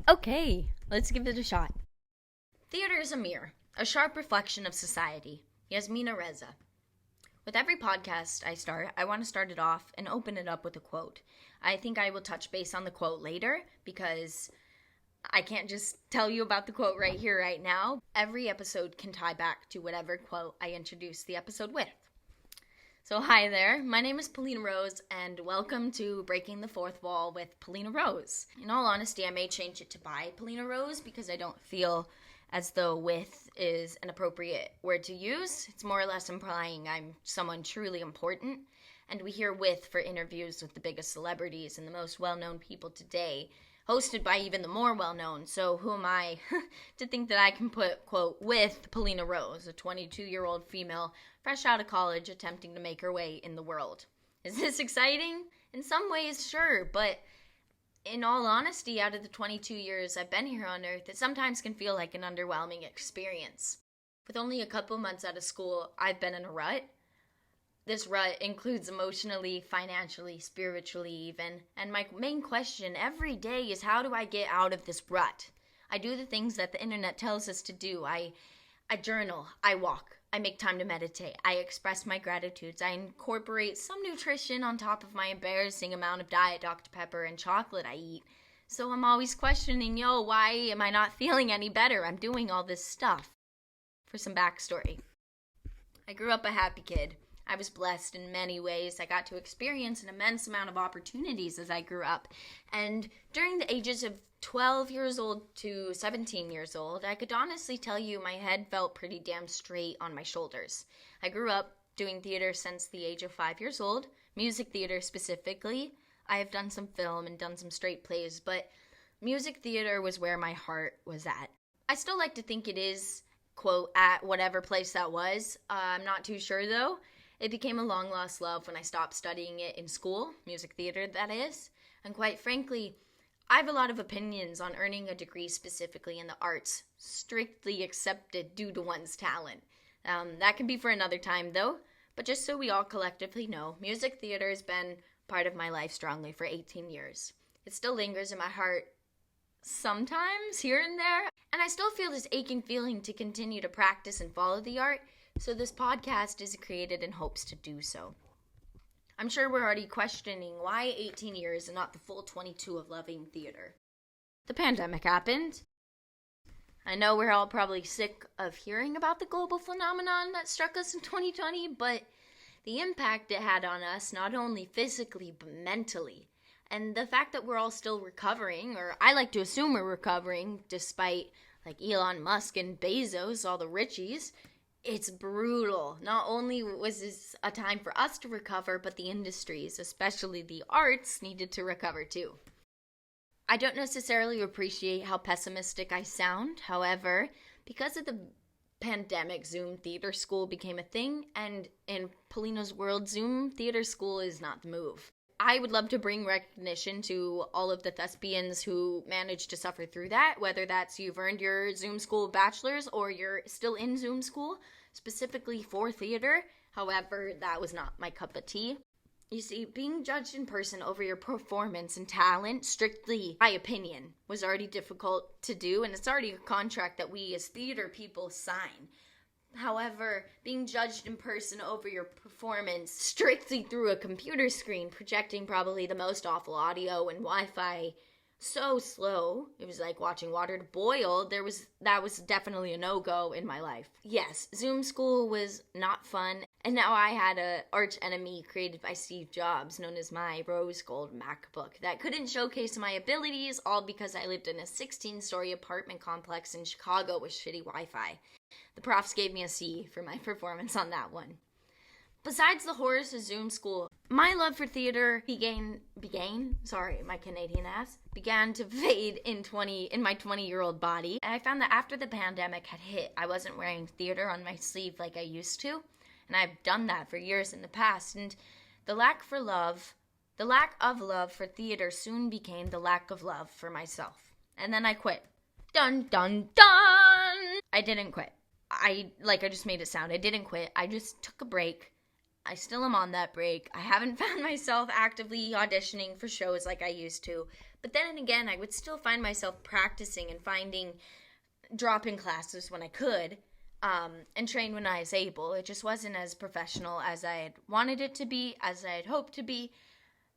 Okay, let's give it a shot. Theater is a mirror, a sharp reflection of society. Yasmina Reza. With every podcast I start, I want to start it off and open it up with a quote. I think I will touch base on the quote later because I can't just tell you about the quote right here, right now. Every episode can tie back to whatever quote I introduce the episode with. So hi there, my name is Polina Rose, and welcome to Breaking the Fourth Wall with Polina Rose. In all honesty, I may change it to by Polina Rose because I don't feel as though with is an appropriate word to use. It's more or less implying I'm someone truly important, and we hear with for interviews with the biggest celebrities and the most well-known people today, hosted by even the more well-known. So who am I to think that I can put, quote, with Polina Rose, a 22-year-old female fresh out of college attempting to make her way in the world. Is this exciting? In some ways, sure, but in all honesty, out of the 22 years I've been here on Earth, it sometimes can feel like an underwhelming experience. With only a couple months out of school, I've been in a rut. This rut includes emotionally, financially, spiritually even, and my main question every day is how do I get out of this rut? I do the things that the internet tells us to do. I journal, I walk, I make time to meditate, I express my gratitudes, I incorporate some nutrition on top of my embarrassing amount of Diet Dr. Pepper and chocolate I eat. So I'm always questioning, why am I not feeling any better? I'm doing all this stuff. For some backstory, I grew up a happy kid. I was blessed in many ways. I got to experience an immense amount of opportunities as I grew up. And during the ages of 12 years old to 17 years old, I could honestly tell you my head felt pretty damn straight on my shoulders. I grew up doing theater since the age of 5 years old, music theater specifically. I have done some film and done some straight plays, but music theater was where my heart was at. I still like to think it is, quote, at whatever place that was. I'm not too sure though. It became a long-lost love when I stopped studying it in school, music theater that is, and quite frankly, I have a lot of opinions on earning a degree specifically in the arts, strictly accepted due to one's talent. That can be for another time though, but just so we all collectively know, music theater has been part of my life strongly for 18 years. It still lingers in my heart sometimes, here and there, and I still feel this aching feeling to continue to practice and follow the art. So this podcast is created in hopes to do so. I'm sure we're already questioning why 18 years and not the full 22 of loving theater. The pandemic happened. I know we're all probably sick of hearing about the global phenomenon that struck us in 2020, but the impact it had on us, not only physically, but mentally. And the fact that we're all still recovering, or I like to assume we're recovering, despite like Elon Musk and Bezos, all the richies, it's brutal. Not only was this a time for us to recover, but the industries, especially the arts, needed to recover too. I don't necessarily appreciate how pessimistic I sound. However, because of the pandemic, Zoom theater school became a thing, and in Polina's world, Zoom theater school is not the move. I would love to bring recognition to all of the thespians who managed to suffer through that, whether that's you've earned your Zoom school bachelor's or you're still in Zoom school, specifically for theater. However, that was not my cup of tea. You see, being judged in person over your performance and talent, strictly my opinion, was already difficult to do, and it's already a contract that we as theater people sign. However, being judged in person over your performance strictly through a computer screen, projecting probably the most awful audio and Wi-Fi so slow, it was like watching water to boil, that was definitely a no-go in my life. Yes, Zoom school was not fun, and now I had a arch enemy created by Steve Jobs, known as my rose gold MacBook, that couldn't showcase my abilities, all because I lived in a 16-story apartment complex in Chicago with shitty Wi-Fi. The profs gave me a C for my performance on that one. Besides the horrors of Zoom school, my love for theater began to fade in my 20-year-old body. And I found that after the pandemic had hit, I wasn't wearing theater on my sleeve like I used to. And I've done that for years in the past. And the lack of love for theater soon became the lack of love for myself. And then I quit. Dun, dun, dun! I didn't quit. I just made it sound. I didn't quit. I just took a break I still am on that break. I haven't found myself actively auditioning for shows like I used to. But then again, I would still find myself practicing and dropping classes when I could, and train when I was able. It just wasn't as professional as I had wanted it to be, as I had hoped to be,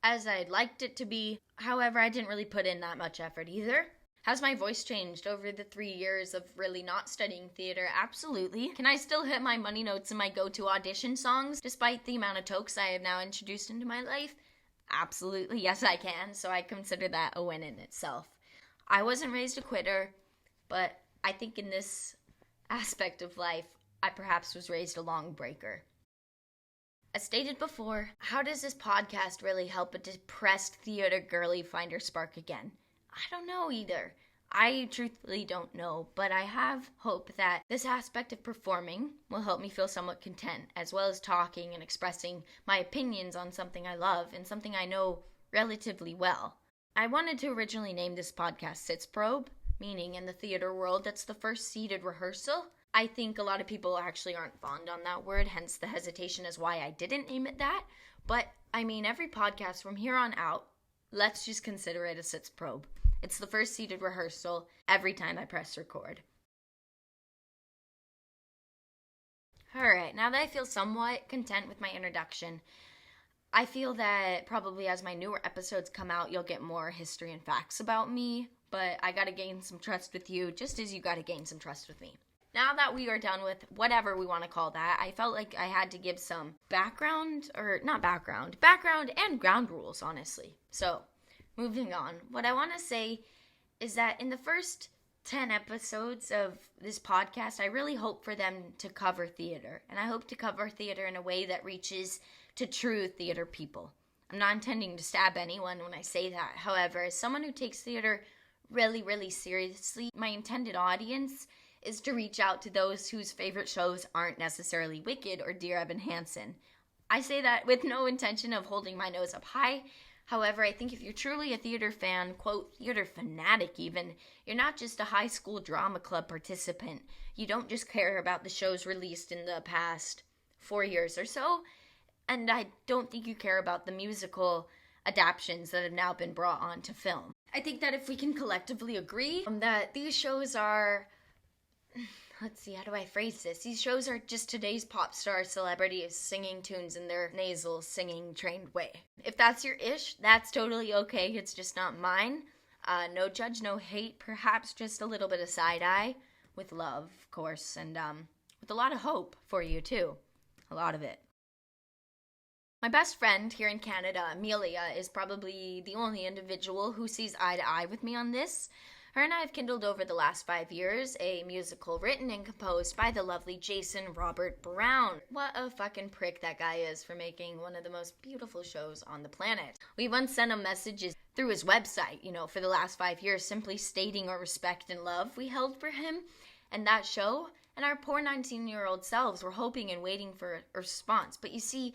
as I'd liked it to be. However, I didn't really put in that much effort either. Has my voice changed over the 3 years of really not studying theater? Absolutely. Can I still hit my money notes and my go-to audition songs despite the amount of tokes I have now introduced into my life? Absolutely. Yes, I can. So I consider that a win in itself. I wasn't raised a quitter, but I think in this aspect of life, I perhaps was raised a long breaker. As stated before, how does this podcast really help a depressed theater girly find her spark again? I don't know either. I truthfully don't know, but I have hope that this aspect of performing will help me feel somewhat content, as well as talking and expressing my opinions on something I love and something I know relatively well. I wanted to originally name this podcast Sitz Probe, meaning in the theater world that's the first seated rehearsal. I think a lot of people actually aren't fond on that word, hence the hesitation as why I didn't name it that. But, I mean, every podcast from here on out, let's just consider it a Sitz Probe. It's the first seated rehearsal every time I press record. Alright, now that I feel somewhat content with my introduction, I feel that probably as my newer episodes come out, you'll get more history and facts about me, but I gotta gain some trust with you, just as you gotta gain some trust with me. Now that we are done with whatever we want to call that, I felt like I had to give some background and ground rules, honestly. So, moving on, what I want to say is that in the first 10 episodes of this podcast, I really hope for them to cover theater. And I hope to cover theater in a way that reaches to true theater people. I'm not intending to stab anyone when I say that. However, as someone who takes theater really, really seriously, my intended audience is to reach out to those whose favorite shows aren't necessarily Wicked or Dear Evan Hansen. I say that with no intention of holding my nose up high. However, I think if you're truly a theater fan, quote, theater fanatic even, you're not just a high school drama club participant. You don't just care about the shows released in the past 4 years or so, and I don't think you care about the musical adaptions that have now been brought onto film. I think that if we can collectively agree that these shows are... Let's see, how do I phrase this? These shows are just today's pop star celebrities singing tunes in their nasal, singing, trained way. If that's your ish, that's totally okay. It's just not mine. No judge, no hate. Perhaps just a little bit of side-eye. With love, of course. And with a lot of hope for you, too. A lot of it. My best friend here in Canada, Amelia, is probably the only individual who sees eye to eye with me on this. Her and I have kindled over the last 5 years a musical written and composed by the lovely Jason Robert Brown. What a fucking prick that guy is for making one of the most beautiful shows on the planet. We once sent him messages through his website, for the last 5 years, simply stating our respect and love we held for him and that show, and our poor 19-year-old selves were hoping and waiting for a response. But you see,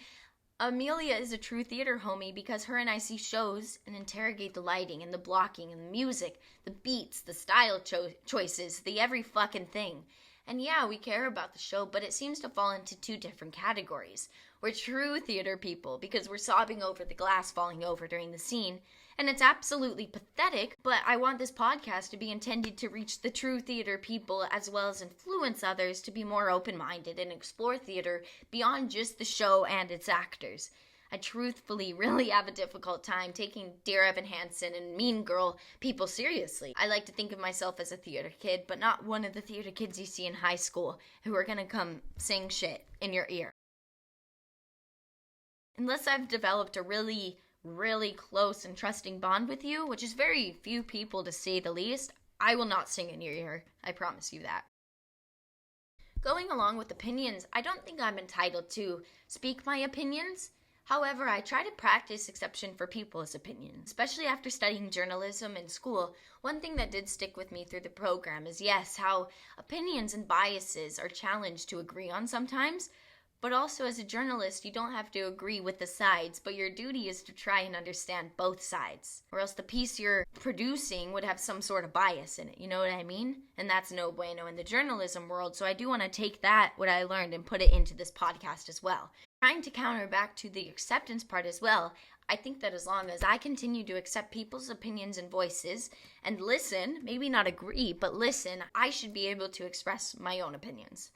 Amelia is a true theater homie because her and I see shows and interrogate the lighting and the blocking and the music, the beats, the style choices, the every fucking thing. And yeah, we care about the show, but it seems to fall into two different categories. We're true theater people because we're sobbing over the glass falling over during the scene, and it's absolutely pathetic, but I want this podcast to be intended to reach the true theater people as well as influence others to be more open-minded and explore theater beyond just the show and its actors. I truthfully really have a difficult time taking Dear Evan Hansen and Mean Girl people seriously. I like to think of myself as a theater kid, but not one of the theater kids you see in high school who are gonna come sing shit in your ear. Unless I've developed a really close and trusting bond with you, which is very few people to say the least, I will not sing in your ear. I promise you that. Going along with opinions, I don't think I'm entitled to speak my opinions. However, I try to practice exception for people's opinions. Especially after studying journalism in school, one thing that did stick with me through the program is, yes, how opinions and biases are challenged to agree on sometimes, but also as a journalist, you don't have to agree with the sides, but your duty is to try and understand both sides. Or else the piece you're producing would have some sort of bias in it, you know what I mean? And that's no bueno in the journalism world, so I do want to take that, what I learned, and put it into this podcast as well. Trying to counter back to the acceptance part as well, I think that as long as I continue to accept people's opinions and voices and listen, maybe not agree, but listen, I should be able to express my own opinions.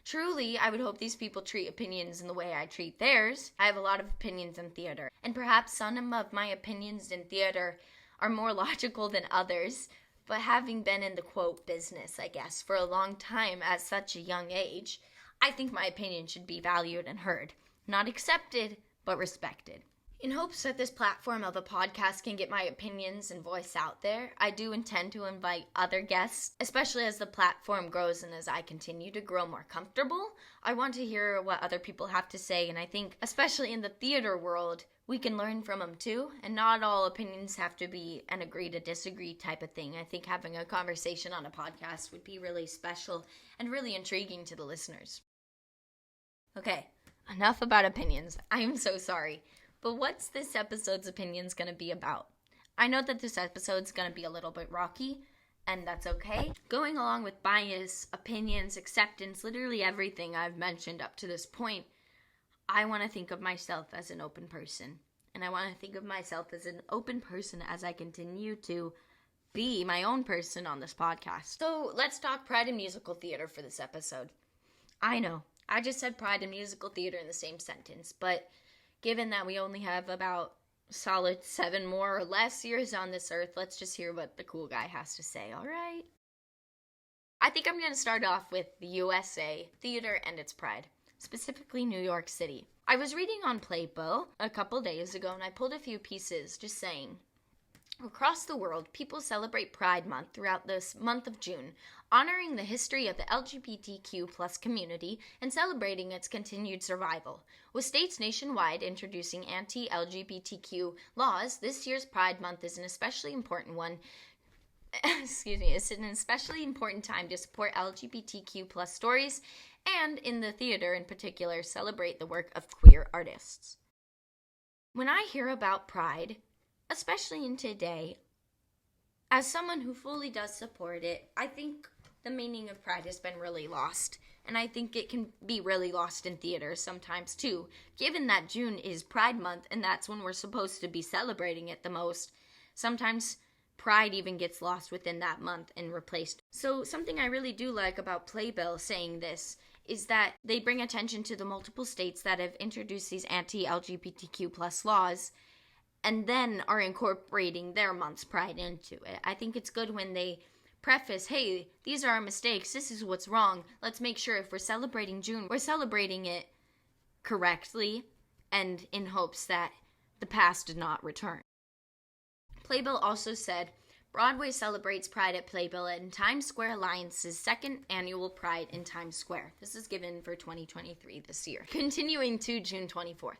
Truly, I would hope these people treat opinions in the way I treat theirs. I have a lot of opinions in theater, and perhaps some of my opinions in theater are more logical than others, but having been in the quote business, I guess, for a long time at such a young age, I think my opinion should be valued and heard. Not accepted, but respected. In hopes that this platform of a podcast can get my opinions and voice out there, I do intend to invite other guests, especially as the platform grows and as I continue to grow more comfortable. I want to hear what other people have to say, and I think, especially in the theater world, we can learn from them too, and not all opinions have to be an agree to disagree type of thing. I think having a conversation on a podcast would be really special and really intriguing to the listeners. Okay, enough about opinions. I am so sorry. But what's this episode's opinions going to be about? I know that this episode's going to be a little bit rocky, and that's okay. Going along with bias, opinions, acceptance, literally everything I've mentioned up to this point, I want to think of myself as an open person. And I want to think of myself as an open person as I continue to be my own person on this podcast. So let's talk Pride and Musical Theater for this episode. I know, I just said Pride and Musical Theater in the same sentence, but given that we only have about solid 7 more or less years on this earth, let's just hear what the cool guy has to say, alright? I think I'm going to start off with the USA, theater, and its pride, specifically New York City. I was reading on Playbill a couple days ago, and I pulled a few pieces just saying, across the world, people celebrate Pride Month throughout this month of June, honoring the history of the LGBTQ plus community and celebrating its continued survival. With states nationwide introducing anti-LGBTQ laws, this year's Pride Month is an especially important one. It's an especially important time to support LGBTQ plus stories and, in the theater in particular, celebrate the work of queer artists. When I hear about Pride, especially in today, as someone who fully does support it, I think the meaning of Pride has been really lost. And I think it can be really lost in theater sometimes too. Given that June is Pride Month and that's when we're supposed to be celebrating it the most, sometimes Pride even gets lost within that month and replaced. So something I really do like about Playbill saying this is that they bring attention to the multiple states that have introduced these anti-LGBTQ plus laws and then are incorporating their month's pride into it. I think it's good when they preface, hey, these are our mistakes, this is what's wrong, let's make sure if we're celebrating June, we're celebrating it correctly and in hopes that the past did not return. Playbill also said, Broadway celebrates Pride at Playbill and Times Square Alliance's second annual Pride in Times Square. This is given for 2023 this year. Continuing to June 24th.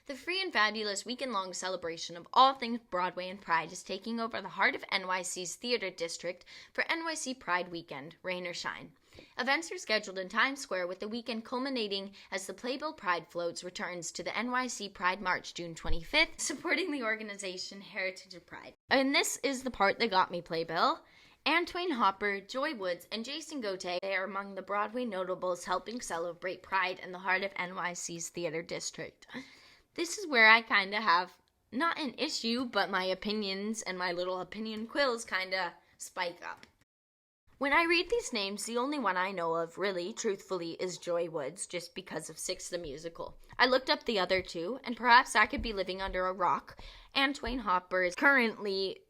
The free and fabulous weekend-long celebration of all things Broadway and Pride is taking over the heart of NYC's theater district for NYC Pride Weekend, rain or shine. Events are scheduled in Times Square with the weekend culminating as the Playbill Pride Floats returns to the NYC Pride March June 25th, supporting the organization Heritage of Pride. And this is the part that got me, Playbill. Antoine Hopper, Joy Woods, and Jason Gauthier are among the Broadway notables helping celebrate Pride in the heart of NYC's theater district. This is where I kind of have, not an issue, but my opinions and my little opinion quills kind of spike up. When I read these names, the only one I know of, really, truthfully, is Joy Woods, just because of Six the Musical. I looked up the other two, and perhaps I could be living under a rock. Antoine Hopper is currently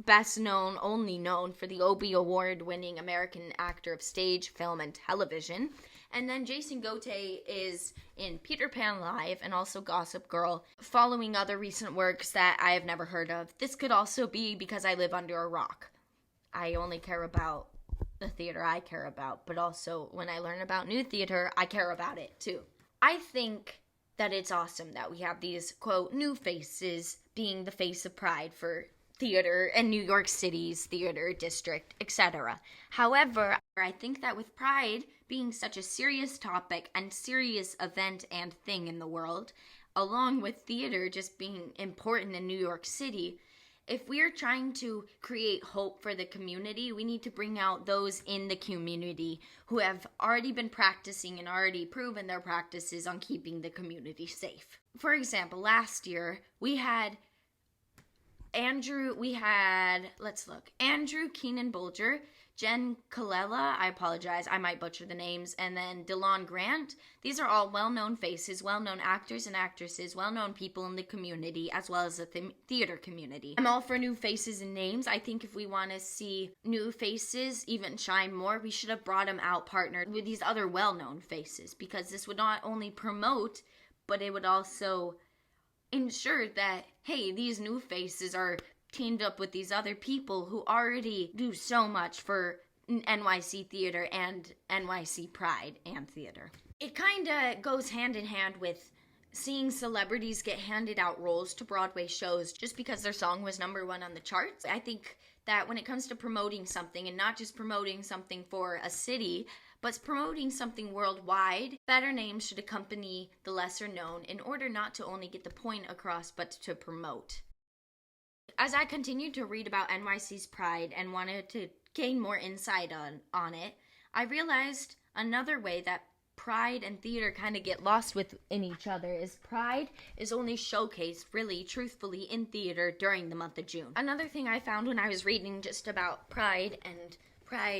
best known, only known for the Obie Award-winning American actor of stage, film, and television. And then Jason Gauthier is in Peter Pan Live and also Gossip Girl, following other recent works that I have never heard of. This could also be because I live under a rock. I only care about the theater I care about, but also when I learn about new theater, I care about it too. I think that it's awesome that we have these, quote, new faces being the face of Pride for theater and New York City's theater district, etc. However, I think that with Pride being such a serious topic and serious event and thing in the world, along with theater just being important in New York City, If we're trying to create hope for the community, we need to bring out those in the community who have already been practicing and already proven their practices on keeping the community safe. For example, last year we had Andrew Keenan Bolger, Jen Colella, I apologize, I might butcher the names, and then DeLon Grant. These are all well-known faces, well-known actors and actresses, well-known people in the community, as well as the theater community. I'm all for new faces and names. I think if we want to see new faces even shine more, we should have brought them out partnered with these other well-known faces, because this would not only promote, but it would also ensure that, hey, these new faces are teamed up with these other people who already do so much for NYC theater and NYC pride and theater. It kind of goes hand in hand with seeing celebrities get handed out roles to Broadway shows just because their song was #1 on the charts. I think that when it comes to promoting something, and not just promoting something for a city, but promoting something worldwide, better names should accompany the lesser known in order not to only get the point across, but to promote. As I continued to read about NYC's Pride and wanted to gain more insight on it, I realized another way that Pride and theater kind of get lost in each other is Pride is only showcased really truthfully in theater during the month of June. Another thing I found when I was reading just about Pride,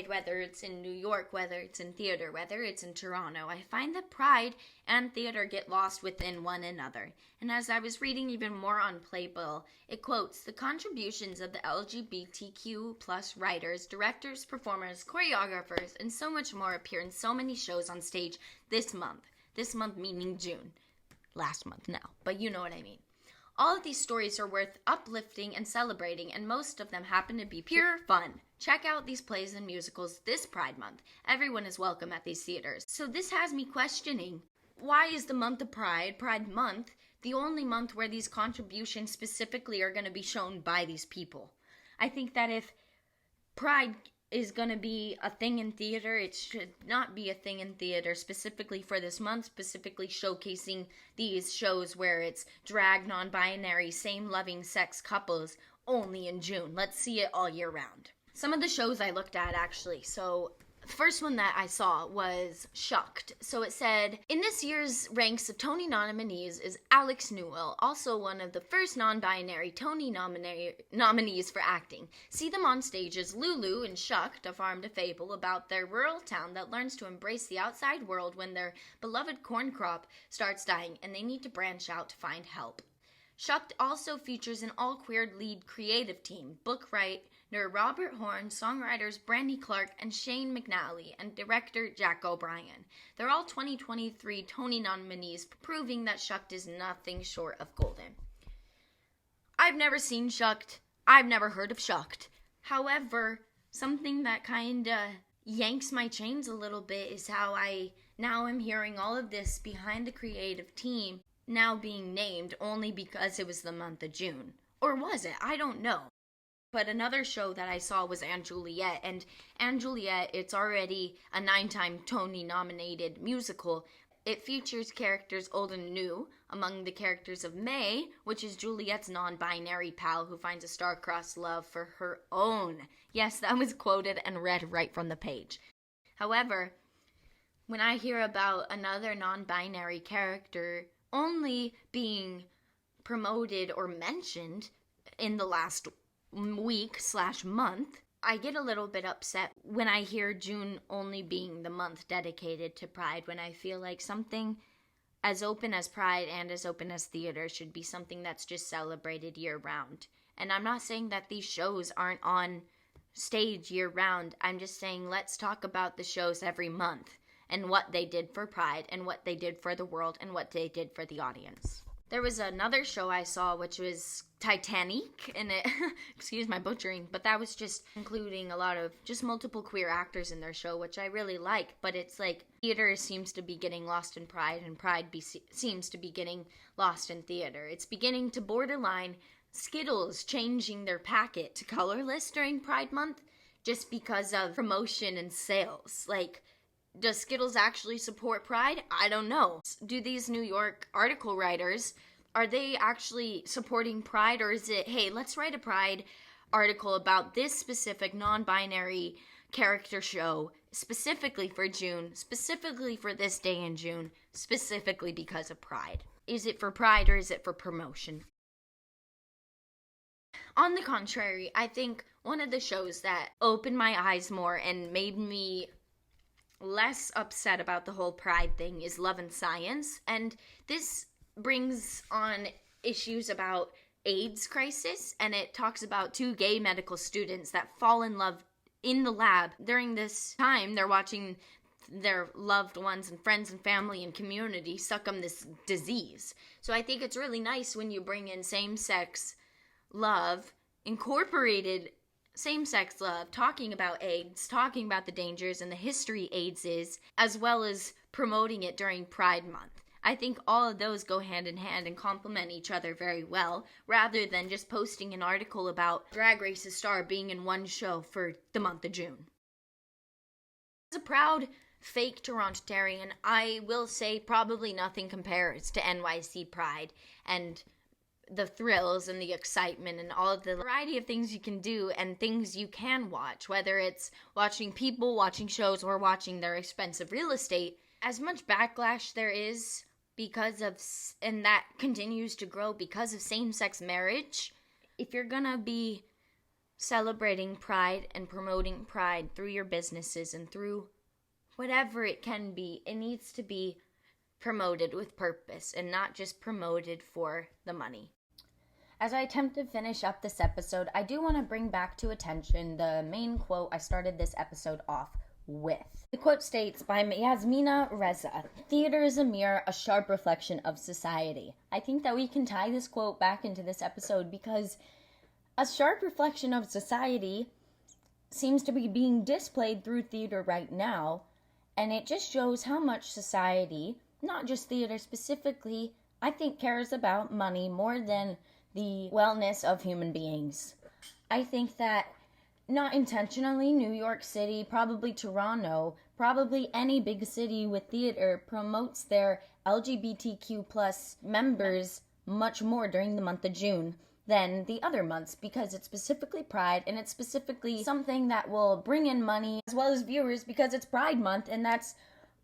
whether it's in New York, whether it's in theater, whether it's in Toronto, I find that Pride and theater get lost within one another. And as I was reading even more on Playbill, it quotes, "The contributions of the LGBTQ plus writers, directors, performers, choreographers, and so much more appear in so many shows on stage this month." This month meaning June. Last month now, but you know what I mean. All of these stories are worth uplifting and celebrating, and most of them happen to be pure fun. Check out these plays and musicals this Pride Month. Everyone is welcome at these theaters. So this has me questioning, why is the month of Pride Month, the only month where these contributions specifically are going to be shown by these people? I think that if Pride is going to be a thing in theater, it should not be a thing in theater specifically for this month, specifically showcasing these shows where it's drag, non-binary, same-loving sex couples only in June. Let's see it all year round. Some of the shows I looked at, actually, so the first one that I saw was Shucked. So it said, in this year's ranks of Tony nominees is Alex Newell, also one of the first non-binary Tony nominees for acting. See them on stage as Lulu in Shucked, a farm to fable about their rural town that learns to embrace the outside world when their beloved corn crop starts dying and they need to branch out to find help. Shucked also features an all-queer lead creative team, book writer Robert Horn, songwriters Brandy Clark and Shane McNally, and director Jack O'Brien. They're all 2023 Tony nominees, proving that Shucked is nothing short of golden. I've never seen Shucked. I've never heard of Shucked. However, something that kinda yanks my chains a little bit is how I now am hearing all of this behind the creative team now being named only because it was the month of June. Or was it? I don't know. But another show that I saw was & Juliet, and & Juliet, it's already a 9-time Tony-nominated musical. It features characters old and new, among the characters of May, which is Juliet's non-binary pal who finds a star-crossed love for her own. Yes, that was quoted and read right from the page. However, when I hear about another non-binary character only being promoted or mentioned in the last week/month, I get a little bit upset when I hear June only being the month dedicated to Pride, when I feel like something as open as Pride and as open as theater should be something that's just celebrated year-round. And I'm not saying that these shows aren't on stage year-round. I'm just saying let's talk about the shows every month and what they did for Pride and what they did for the world and what they did for the audience. There was another show I saw, which was Titanic, and it, excuse my butchering, but that was just including a lot of just multiple queer actors in their show, which I really like, but it's like theater seems to be getting lost in Pride, and Pride seems to be getting lost in theater. It's beginning to borderline Skittles changing their packet to colorless during Pride Month just because of promotion and sales. Like, does Skittles actually support Pride? I don't know. Do these New York article writers, Are they actually supporting Pride, or is it, hey, let's write a Pride article about this specific non-binary character show specifically for June, specifically for this day in June, specifically because of Pride? Is it for Pride or is it for promotion? On the contrary, I think one of the shows that opened my eyes more and made me less upset about the whole Pride thing is Love and Science. And this brings on issues about AIDS crisis, and it talks about two gay medical students that fall in love in the lab. During this time, they're watching their loved ones and friends and family and community succumb this disease. So I think it's really nice when you bring in same-sex love, incorporated same-sex love, talking about AIDS, talking about the dangers and the history AIDS is, as well as promoting it during Pride Month. I think all of those go hand in hand and complement each other very well, rather than just posting an article about Drag Race's star being in one show for the month of June. As a proud fake Torontarian, I will say probably nothing compares to NYC Pride and the thrills and the excitement and all of the variety of things you can do and things you can watch, whether it's watching people, watching shows, or watching their expensive real estate. As much backlash there is because of, and that continues to grow because of same-sex marriage, if you're gonna be celebrating Pride and promoting Pride through your businesses and through whatever it can be, it needs to be promoted with purpose and not just promoted for the money. As I attempt to finish up this episode, I do want to bring back to attention the main quote I started this episode off with. The quote states by Yasmina Reza, "Theater is a mirror, a sharp reflection of society." I think that we can tie this quote back into this episode because a sharp reflection of society seems to be being displayed through theater right now, and it just shows how much society, not just theater specifically, I think cares about money more than the wellness of human beings. I think that not intentionally, New York City, probably Toronto, probably any big city with theater promotes their LGBTQ plus members much more during the month of June than the other months because it's specifically Pride and it's specifically something that will bring in money as well as viewers because it's Pride Month and that's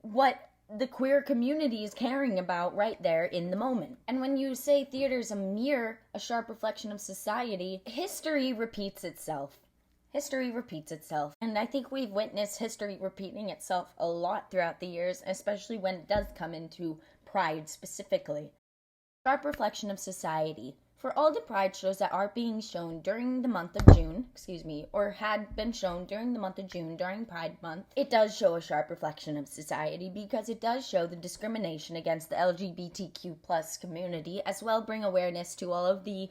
what the queer community is caring about right there in the moment. And when you say theater's a mirror, a sharp reflection of society, history repeats itself. History repeats itself. And I think we've witnessed history repeating itself a lot throughout the years, especially when it does come into Pride specifically. Sharp reflection of society. For all the Pride shows that are being shown during the month of June, or had been shown during the month of June during Pride Month, it does show a sharp reflection of society because it does show the discrimination against the LGBTQ plus community, as well bring awareness to all of the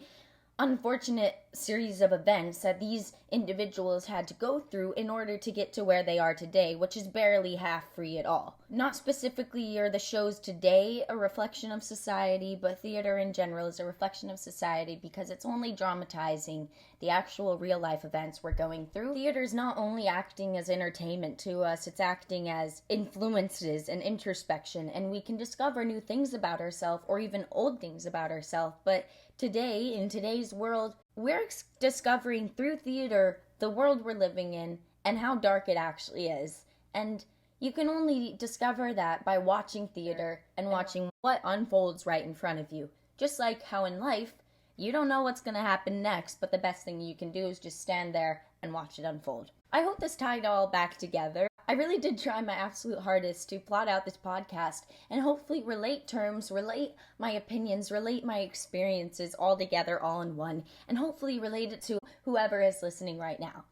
unfortunate series of events that these individuals had to go through in order to get to where they are today, which is barely half free at all. Not specifically are the shows today a reflection of society, but theater in general is a reflection of society because it's only dramatizing the actual real life events we're going through. Theater is not only acting as entertainment to us, it's acting as influences and introspection, and we can discover new things about ourselves or even old things about ourselves, but today, in today's world, we're discovering through theater the world we're living in and how dark it actually is. And you can only discover that by watching theater and watching what unfolds right in front of you. Just like how in life, you don't know what's going to happen next, but the best thing you can do is just stand there and watch it unfold. I hope this tied all back together. I really did try my absolute hardest to plot out this podcast and hopefully relate terms, relate my opinions, relate my experiences all together, all in one, and hopefully relate it to whoever is listening right now.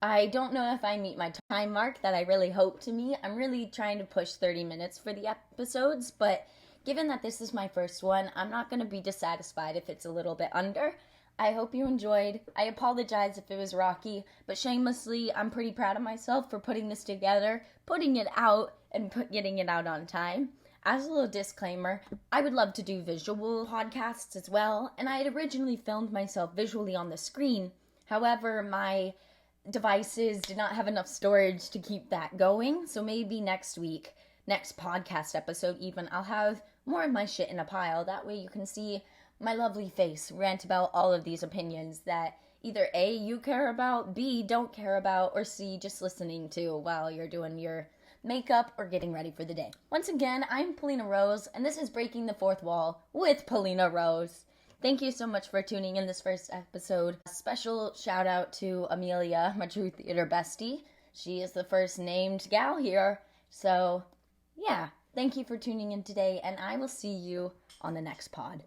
I don't know if I meet my time mark that I really hope to meet. I'm really trying to push 30 minutes for the episodes, but given that this is my first one, I'm not going to be dissatisfied if it's a little bit under. I hope you enjoyed. I apologize if it was rocky, but shamelessly, I'm pretty proud of myself for putting this together, putting it out, and getting it out on time. As a little disclaimer, I would love to do visual podcasts as well, and I had originally filmed myself visually on the screen. However, my devices did not have enough storage to keep that going, so maybe next podcast episode even, I'll have more of my shit in a pile. That way you can see my lovely face rant about all of these opinions that either A, you care about, B, don't care about, or C, just listening to while you're doing your makeup or getting ready for the day. Once again, I'm Polina Rose, and this is Breaking the Fourth Wall with Polina Rose. Thank you so much for tuning in this first episode. A special shout out to Amelia, my True Theater bestie. She is the first named gal here. So, yeah, thank you for tuning in today, and I will see you on the next pod.